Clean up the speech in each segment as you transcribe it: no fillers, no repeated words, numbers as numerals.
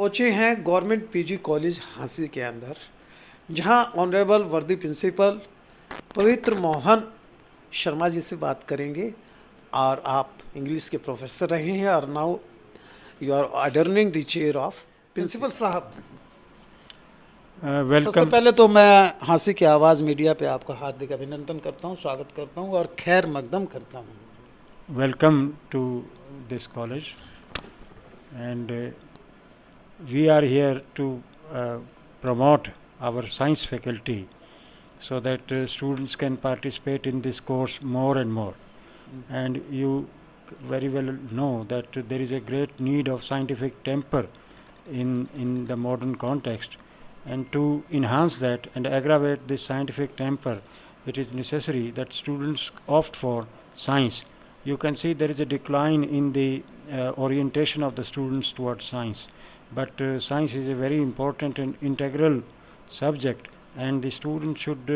पहुँचे हैं government PG college Hansi के अंदर, जहां ऑनरेबल वर्दी प्रिंसिपल पवित्र मोहन शर्मा जी से बात करेंगे। और आप इंग्लिश के प्रोफेसर रहे हैं और now you are adorning the chair of principal साहब। सबसे पहले तो मैं हांसी की आवाज़ मीडिया पे आपका हार्दिक अभिनंदन करता हूँ, स्वागत करता हूँ और खैर मकदम करता हूँ। Welcome to this college and we are here to promote our science faculty so that students can participate in this course more and more. And you very well know that there is a great need of scientific temper in the modern context, and to enhance that and aggravate this scientific temper, it is necessary that students opt for science. You can see there is a decline in the orientation of the students towards science. But science is a very important and integral subject, and the students should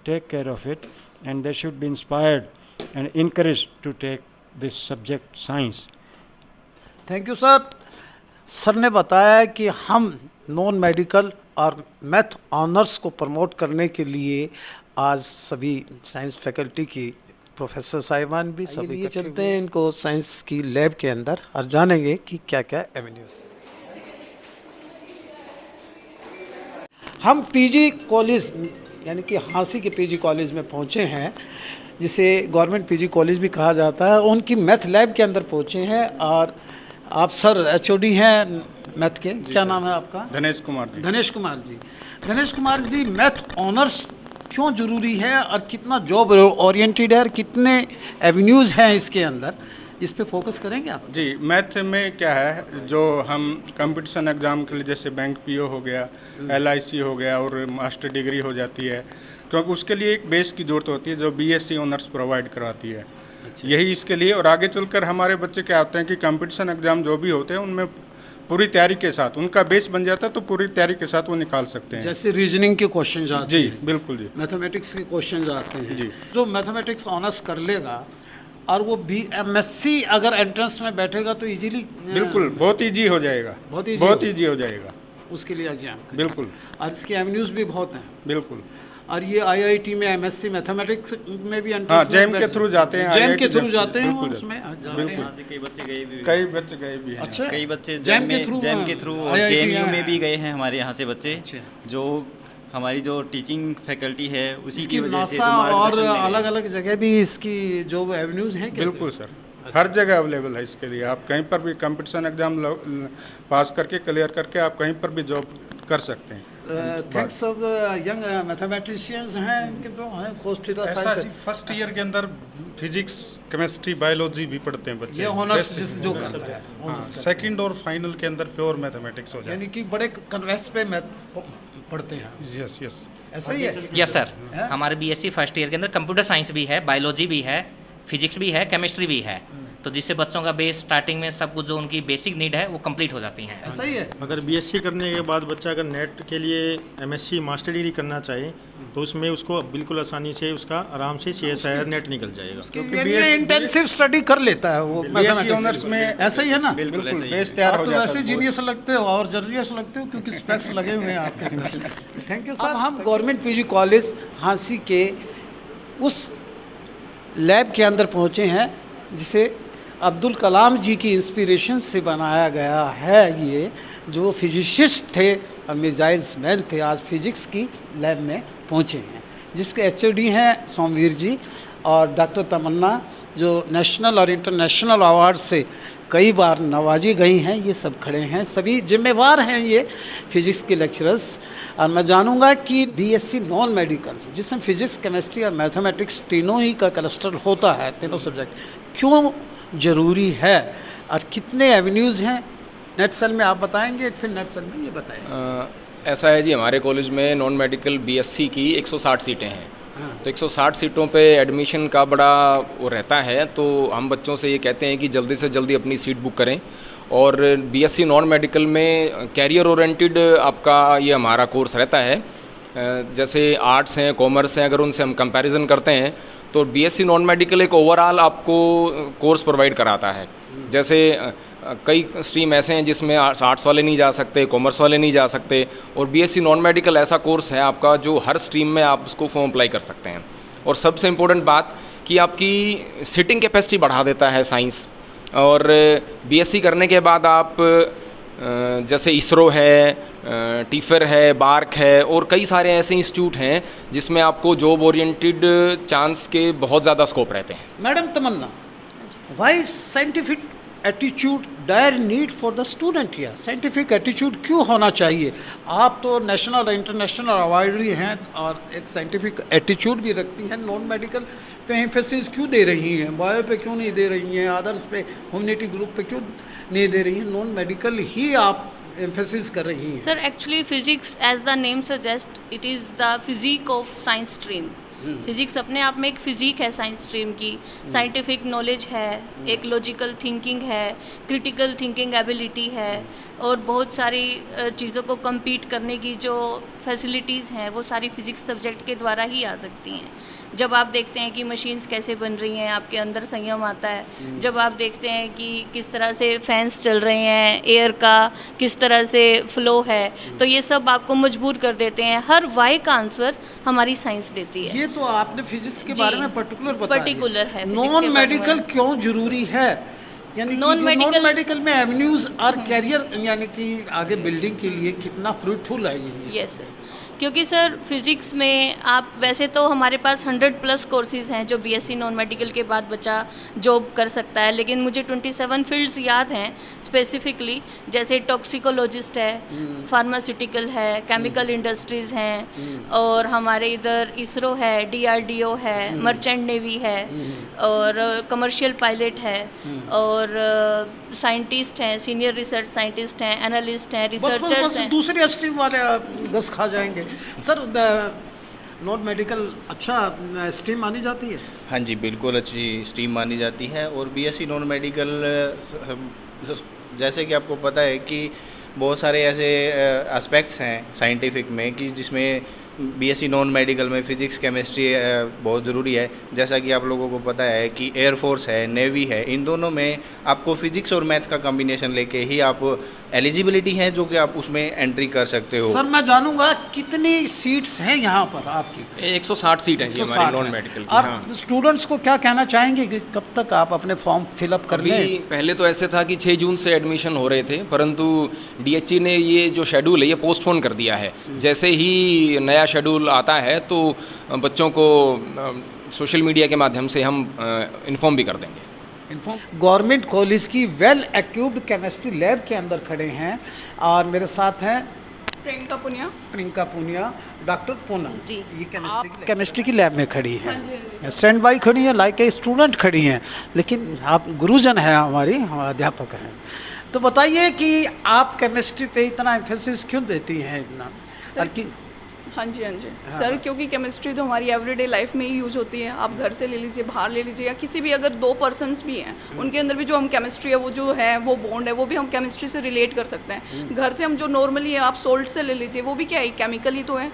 take care of it, and they should be inspired and encouraged to take this subject science. Thank you sir. Sir ने बताया कि हम non medical और math honours को promote करने के लिए आज सभी साइंस फैकल्टी की प्रोफेसर साहिबान भी सभी ये चलते हैं इनको साइंस की लैब के अंदर और जानेंगे कि क्या क्या एवेन्यूज। हम पीजी कॉलेज यानी कि हांसी के पीजी कॉलेज में पहुंचे हैं, जिसे गवर्नमेंट पीजी कॉलेज भी कहा जाता है। उनकी मैथ लैब के अंदर पहुंचे हैं और आप सर एचओडी हैं मैथ के, क्या नाम है आपका? धनेश कुमार जी। धनेश कुमार जी। धनेश कुमार जी, मैथ ऑनर्स क्यों ज़रूरी है और कितना जॉब ओरिएंटेड है और कितने एवेन्यूज़ हैं इसके अंदर, इस पे फोकस करेंगे आप? जी, मैथ में क्या है, जो हम कंपटीशन एग्ज़ाम के लिए जैसे बैंक पीओ हो गया, एलआईसी हो गया और मास्टर डिग्री हो जाती है, क्योंकि उसके लिए एक बेस की ज़रूरत होती है जो बीएससी ऑनर्स प्रोवाइड करवाती है। अच्छा। यही इसके लिए, और आगे चलकर हमारे बच्चे क्या होते हैं कि कंपटीशन एग्ज़ाम जो भी होते हैं उनमें पूरी तैयारी के साथ उनका बेस बन जाता है, तो पूरी तैयारी के साथ वो निकाल सकते हैं। जैसे रीजनिंग के क्वेश्चन आते हैं। जी बिल्कुल जी। मैथमेटिक्स के क्वेश्चन आते हैं जी। जो मैथमेटिक्स ऑनर्स कर लेगा और वो BMSc अगर एंट्रेंस में बैठेगा तो इजीली, बिल्कुल बहुत ईजी हो जाएगा, बहुत ईजी हो जाएगा उसके लिए एग्जाम। बिल्कुल। और इसके एवेन्यूज भी बहुत हैं। बिल्कुल। और ये IIT में MSc मैथमेटिक्स में भी एंट्रेंस, हाँ, जैम के थ्रू जाते हैं, जैम के थ्रू जाते हैं बिल्कुल, उसमें बिल्कुल। कई बच्चे गए भी हैं। अच्छा, कई बच्चे जैम के थ्रू और JNU में भी गए हैं हमारे यहाँ से बच्चे। जो हमारी जो टीचिंग फैकल्टी है उसी की वजह से और अलग अलग जगह भी इसकी जो एवेन्यूज हैं। बिल्कुल सर, हर जगह अवेलेबल है इसके लिए। आप कहीं पर भी कंपटीशन एग्जाम पास करके क्लियर करके आप कहीं पर भी जॉब कर सकते हैं। थैंक्स ऑफ यंग मैथमेटिशियंस हैं इनके तो हैं कोर्स थीटा ऐसा जी, फर्स्ट ईयर के अंदर फिजिक्स केमिस्ट्री बायोलॉजी भी पढ़ते हैं बच्चे। ये ऑनर्स जो करता है। सेकंड और फाइनल के अंदर प्योर मैथमेटिक्स हो जाए, यानी कि बड़े कन्वेंस पे मैथ पढ़ते हैं। यस यस, ऐसा ही है। यस सर, हमारे बीएससी फर्स्ट ईयर के अंदर कंप्यूटर साइंस भी है, बायोलॉजी भी है, फिजिक्स भी है, केमिस्ट्री भी है, तो जिससे बच्चों का बेस स्टार्टिंग में सब कुछ जो उनकी बेसिक नीड है वो कंप्लीट हो जाती हैं। ऐसा ही है। अगर बीएससी करने के बाद बच्चा अगर नेट के लिए एमएससी मास्टर डिग्री करना चाहे तो उसमें उसको बिल्कुल आसानी से उसका आराम से CSIR नेट निकल जाएगा, क्योंकि ये इंटेंसिव स्टडी कर लेता है वो मैथमेटिक्स में। ऐसा ही है ना? बिल्कुल बेस तैयार हो तो जाता है। वैसे जीनियस लगते हो और जर्नियस लगते हो क्योंकि स्पेक्स लगे हुए हैं आपके। Thank you sir. अब हम गवर्नमेंट पीजी कॉलेज हांसी के उस लैब के अंदर पहुँचे हैं जिसे अब्दुल कलाम जी की इंस्पिरेशन से बनाया गया है। ये जो फिजिसिस्ट थे और मिसाइल्स मैन थे, आज फिजिक्स की लैब में पहुँचे हैं, जिसके HOD हैं सोमवीर जी और डॉक्टर तमन्ना, जो नेशनल और इंटरनेशनल अवार्ड से कई बार नवाजी गई हैं। ये सब खड़े हैं, सभी जिम्मेवार हैं ये फिजिक्स के लेक्चरर्स। और मैं जानूंगा कि BSc नॉन मेडिकल जिसमें फिजिक्स, केमिस्ट्री और मैथमेटिक्स तीनों ही का क्लस्टर होता है, तीनों सब्जेक्ट क्यों ज़रूरी है और कितने एवेन्यूज़ हैं नेट सेल में, आप बताएंगे? फिर नेट सेल में ये बताएं। ऐसा है जी, हमारे कॉलेज में नॉन मेडिकल BSc की 160 सीटें हैं। तो 160 सीटों पे एडमिशन का बड़ा वो रहता है, तो हम बच्चों से ये कहते हैं कि जल्दी से जल्दी अपनी सीट बुक करें। और BSc नॉन मेडिकल में कैरियर ओरिएंटेड आपका ये हमारा कोर्स रहता है। जैसे आर्ट्स हैं, कॉमर्स हैं, अगर उनसे हम कंपैरिजन करते हैं तो BSc नॉन मेडिकल एक ओवरऑल आपको कोर्स प्रोवाइड कराता है। जैसे कई स्ट्रीम ऐसे हैं जिसमें आर्ट्स वाले नहीं जा सकते, कॉमर्स वाले नहीं जा सकते, और बीएससी नॉन मेडिकल ऐसा कोर्स है आपका जो हर स्ट्रीम में आप उसको फॉर्म अप्लाई कर सकते हैं। और सबसे इम्पोर्टेंट बात कि आपकी सिटिंग कैपेसिटी बढ़ा देता है साइंस। और बीएससी करने के बाद आप जैसे इसरो है, टीफर है, बार्क है, और कई सारे ऐसे इंस्टीट्यूट हैं जिसमें आपको जॉब ओरिएंटेड चांस के बहुत ज़्यादा स्कोप रहते हैं। Madam Tamanna, why scientific attitude dire need for the student here? Scientific attitude क्यों होना चाहिए? आप तो नेशनल और इंटरनेशनल अवार्डी हैं और एक साइंटिफिक एटीट्यूड भी रखती हैं। नॉन मेडिकल पे एम्फेसिस क्यों दे रही हैं? बायो पे क्यों नहीं दे रही हैं? अदर्स पे, ह्यूमैनिटी ग्रुप पे क्यों नहीं दे रही हैं? नॉन मेडिकल ही आप एम्फेसिस कर रही हैं। Sir actually physics as the name suggest it is the physic of science stream. Physics अपने आप में एक फिजिक है साइंस स्ट्रीम की। साइंटिफिक नॉलेज है, एक लॉजिकल थिंकिंग है, क्रिटिकल थिंकिंग एबिलिटी है, और बहुत सारी चीज़ों को compete करने की जो फैसिलिटीज़ हैं वो सारी फिजिक्स सब्जेक्ट के द्वारा ही आ सकती हैं। जब आप देखते हैं कि मशीन्स कैसे बन रही हैं, आपके अंदर संयम आता है। जब आप देखते हैं कि किस तरह से फैंस चल रहे हैं, एयर का किस तरह से फ्लो है, तो ये सब आपको मजबूर कर देते हैं। हर वाई का आंसर हमारी साइंस देती है। ये तो आपने फिजिक्स के बारे में पर्टिकुलर है। नॉन मेडिकल क्यों जरूरी है? यानी नॉन मेडिकल में एवेन्यूज और कैरियर यानी कि आगे बिल्डिंग के लिए कितना फ्रूटफुल है ये? यस सर, क्योंकि सर फिज़िक्स में आप वैसे तो हमारे पास 100+ कोर्सेज़ हैं जो बीएससी नॉन मेडिकल के बाद बच्चा जॉब कर सकता है, लेकिन मुझे 27 फील्ड्स याद हैं स्पेसिफिकली, जैसे टॉक्सिकोलॉजिस्ट है, फार्मास्यूटिकल है, केमिकल इंडस्ट्रीज़ हैं, और हमारे इधर इसरो है, डीआरडीओ है, मर्चेंट नेवी है, और कमर्शियल पायलट है, और साइंटिस्ट हैं, सीनियर रिसर्च साइंटिस्ट हैं, एनालिस्ट हैं, रिसर्चर्स हैं। दूसरे स्ट्रीम वाले दस खा जाएंगे। सर नॉन मेडिकल अच्छा स्ट्रीम मानी जाती है? हाँ जी, बिल्कुल अच्छी स्ट्रीम मानी जाती है। और बीएससी नॉन मेडिकल जैसे कि आपको पता है कि बहुत सारे ऐसे एस्पेक्ट्स हैं साइंटिफिक में कि जिसमें बीएससी नॉन मेडिकल में फ़िज़िक्स केमिस्ट्री बहुत ज़रूरी है। जैसा कि आप लोगों को पता है कि एयरफोर्स है, नेवी है, इन दोनों में आपको फ़िज़िक्स और मैथ का कॉम्बिनेशन लेके ही आप एलिजिबिलिटी है जो कि आप उसमें एंट्री कर सकते हो। सर मैं जानूंगा कितनी सीट्स हैं यहाँ पर आपकी? 160 सीट हैं जी हमारी नॉन मेडिकल की। आप हाँ। स्टूडेंट्स को क्या कहना चाहेंगे कि कब तक आप अपने फॉर्म फिलअप कर लें? पहले तो ऐसे था कि 6 जून से एडमिशन हो रहे थे, परंतु डीएचई ने ये जो शेड्यूल है ये पोस्टपोन कर दिया है। जैसे ही नया शेड्यूल आता है तो बच्चों को सोशल मीडिया के माध्यम से हम इन्फॉर्म भी कर देंगे। गवर्नमेंट कॉलेज की वेल एक्यूब्ड केमिस्ट्री लैब के अंदर खड़े हैं और मेरे साथ हैं प्रियंका पुनिया, डॉक्टर पूनम जी। ये केमिस्ट्री की लैब में खड़ी हैं, स्टैंड बाई खड़ी हैं, लाइक ए स्टूडेंट खड़ी हैं, लेकिन आप गुरुजन हैं हमारी, अध्यापक हैं। तो बताइए कि आप केमिस्ट्री पे इतना एम्फेसिस क्यों देती हैं इतना? हाँ जी सर, क्योंकि केमिस्ट्री तो हमारी एवरीडे लाइफ में ही यूज होती है। आप घर से ले लीजिए, बाहर ले लीजिए, या किसी भी अगर 2 पर्सन्स भी हैं उनके अंदर भी जो हम केमिस्ट्री है वो जो है वो बॉन्ड है वो भी हम केमिस्ट्री से रिलेट कर सकते हैं। घर से हम जो नॉर्मली है, आप सोल्ट से ले लीजिए, वो भी क्या है, केमिकल ही तो है।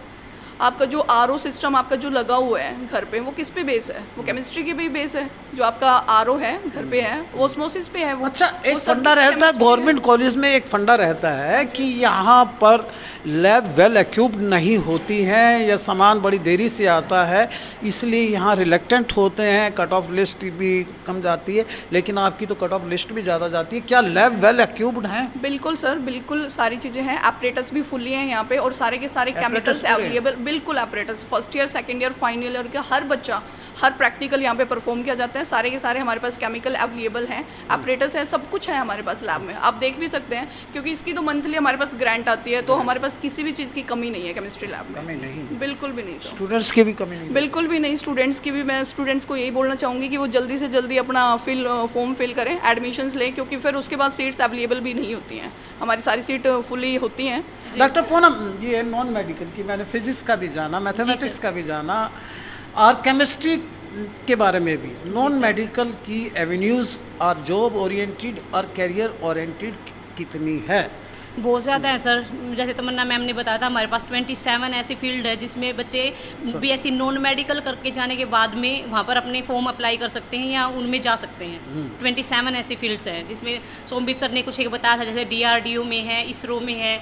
आपका जो आरओ सिस्टम आपका जो लगा हुआ है घर पे, वो किस पे बेस है? वो केमिस्ट्री की भी बेस है। जो आपका आरओ है घर पे है वो ऑस्मोसिस पे है। वो अच्छा, एक फंडा रहता है गवर्नमेंट कॉलेज में, एक फंडा रहता है कि यहाँ पर लैब वेल एक्यूब्ड नहीं होती हैं या सामान बड़ी देरी से आता है, इसलिए यहाँ रिलेक्टेंट होते हैं, कट ऑफ लिस्ट भी कम जाती है, लेकिन आपकी तो कट ऑफ लिस्ट भी ज़्यादा जाती है। क्या लैब वेल एक्यूब्ड हैं? बिल्कुल सर, बिल्कुल सारी चीज़ें हैं, ऑपरेटर्स भी फुल्ली हैं यहाँ पे, और सारे के सारे केमिकल्स अवेलेबल, बिल्कुल operators first year, second year, final year का हर बच्चा, हर प्रैक्टिकल यहाँ पे परफॉर्म किया जाता है। सारे के सारे हमारे पास केमिकल अवेलेबल हैं, ऑपरेटर्स हैं, सब कुछ है हमारे पास लैब में। आप देख भी सकते हैं क्योंकि इसकी तो मंथली हमारे पास ग्रांट आती है, तो हमारे पास किसी भी चीज़ की कमी नहीं है केमिस्ट्री लैब में। कमी नहीं, बिल्कुल भी नहीं। स्टूडेंट्स की भी कमी नहीं? बिल्कुल भी नहीं, स्टूडेंट्स की भी। मैं स्टूडेंट्स को यही बोलना चाहूँगी कि वो जल्दी से जल्दी अपना फॉर्म फिल करें, एडमिशन्स लें, क्योंकि फिर उसके बाद सीट्स अवेलेबल भी नहीं होती हैं। हमारी सारी सीट फुली होती हैं। डॉक्टर पूनम, ये नॉन मेडिकल की मैंने फिजिक्स का भी जाना, मैथमेटिक्स का भी जाना और केमिस्ट्री के बारे में भी, नॉन मेडिकल की एवेन्यूज़ और जॉब ओरिएंटेड और कैरियर ओरिएंटेड कितनी है? बहुत ज़्यादा है सर। जैसे तमन्ना मैम ने बताया था, हमारे पास 27 ऐसी फील्ड है जिसमें बच्चे बीएससी नॉन मेडिकल करके जाने के बाद में वहाँ पर अपने फॉर्म अप्लाई कर सकते हैं या उनमें जा सकते हैं। 27 ऐसी फील्ड्स हैं जिसमें सोमवीर सर ने कुछ एक बताया था, जैसे DRDO में है, इसरो में है,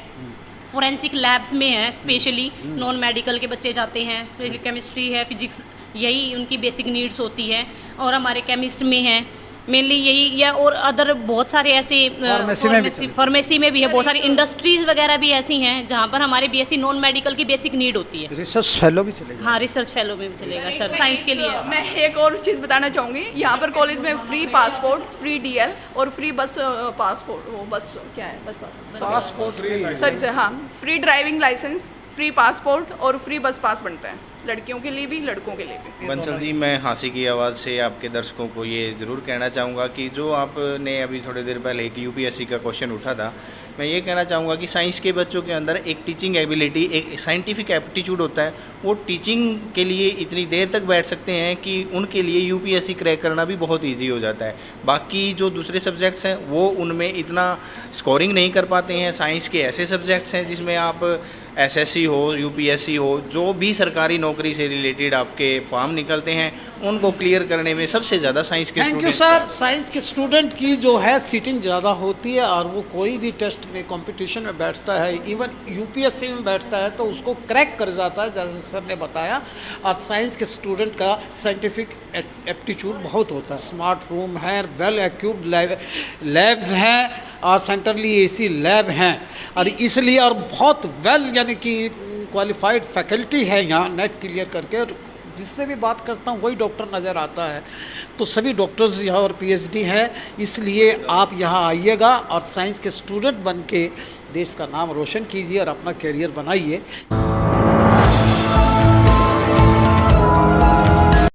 फोरेंसिक लैब्स में है, स्पेशली नॉन मेडिकल के बच्चे जाते हैं, स्पेशली केमिस्ट्री है, फिजिक्स, यही उनकी बेसिक नीड्स होती है। और हमारे केमिस्ट में है मेनली यही, या और अदर बहुत सारे ऐसे फार्मेसी में भी है, बहुत सारी इंडस्ट्रीज़ वगैरह भी ऐसी हैं जहाँ पर हमारे बीएससी नॉन मेडिकल की बेसिक नीड होती है। रिसर्च फेलो भी चलेगा? हाँ, रिसर्च फेलो में भी चलेगा सर, साइंस के लिए। मैं एक और चीज़ बताना चाहूँगी, यहाँ पर कॉलेज में फ्री पासपोर्ट, फ्री DL और फ्री बस पासपोर्ट, वो बस क्या है, बस पासपोर्ट, सॉरी सर, हाँ, free driving licence, free passport और फ्री बस पास बनता है, लड़कियों के लिए भी लड़कों के लिए भी। बंसल जी, मैं हाँसी की आवाज़ से आपके दर्शकों को ये ज़रूर कहना चाहूँगा कि जो आपने अभी थोड़ी देर पहले एक UPSC का क्वेश्चन उठा था, मैं ये कहना चाहूँगा कि साइंस के बच्चों के अंदर एक टीचिंग एबिलिटी, एक साइंटिफिक एप्टीट्यूड होता है। वो टीचिंग के लिए इतनी देर तक बैठ सकते हैं कि उनके लिए UPSC क्रैक करना भी बहुत ईजी हो जाता है। बाकी जो दूसरे सब्जेक्ट्स हैं वो उनमें इतना स्कोरिंग नहीं कर पाते हैं। साइंस के ऐसे सब्जेक्ट्स हैं जिसमें आप SSC हो, UPSC हो, जो भी सरकारी नौकरी से रिलेटेड आपके फॉर्म निकलते हैं, उनको क्लियर करने में सबसे ज़्यादा साइंस के student. Thank you sir. Science के स्टूडेंट की जो है सीटिंग ज़्यादा होती है और वो कोई भी टेस्ट में कंपटीशन में बैठता है, इवन UPSC में बैठता है तो उसको क्रैक कर जाता है, जैसे सर ने बताया। और साइंस के स्टूडेंट का साइंटिफिक एप्टीट्यूड बहुत होता है। स्मार्ट रूम है, वेल एक्यूप्ड लैब्स हैं और सेंट्रली AC लैब हैं, और इसलिए और बहुत वेल यानी कि क्वालिफाइड फैकल्टी है यहाँ नेट क्लियर करके। जिससे भी बात करता हूँ वही डॉक्टर नज़र आता है, तो सभी डॉक्टर्स यहाँ और PhD हैं। इसलिए आप यहाँ आइएगा और साइंस के स्टूडेंट बन के देश का नाम रोशन कीजिए और अपना करियर बनाइए।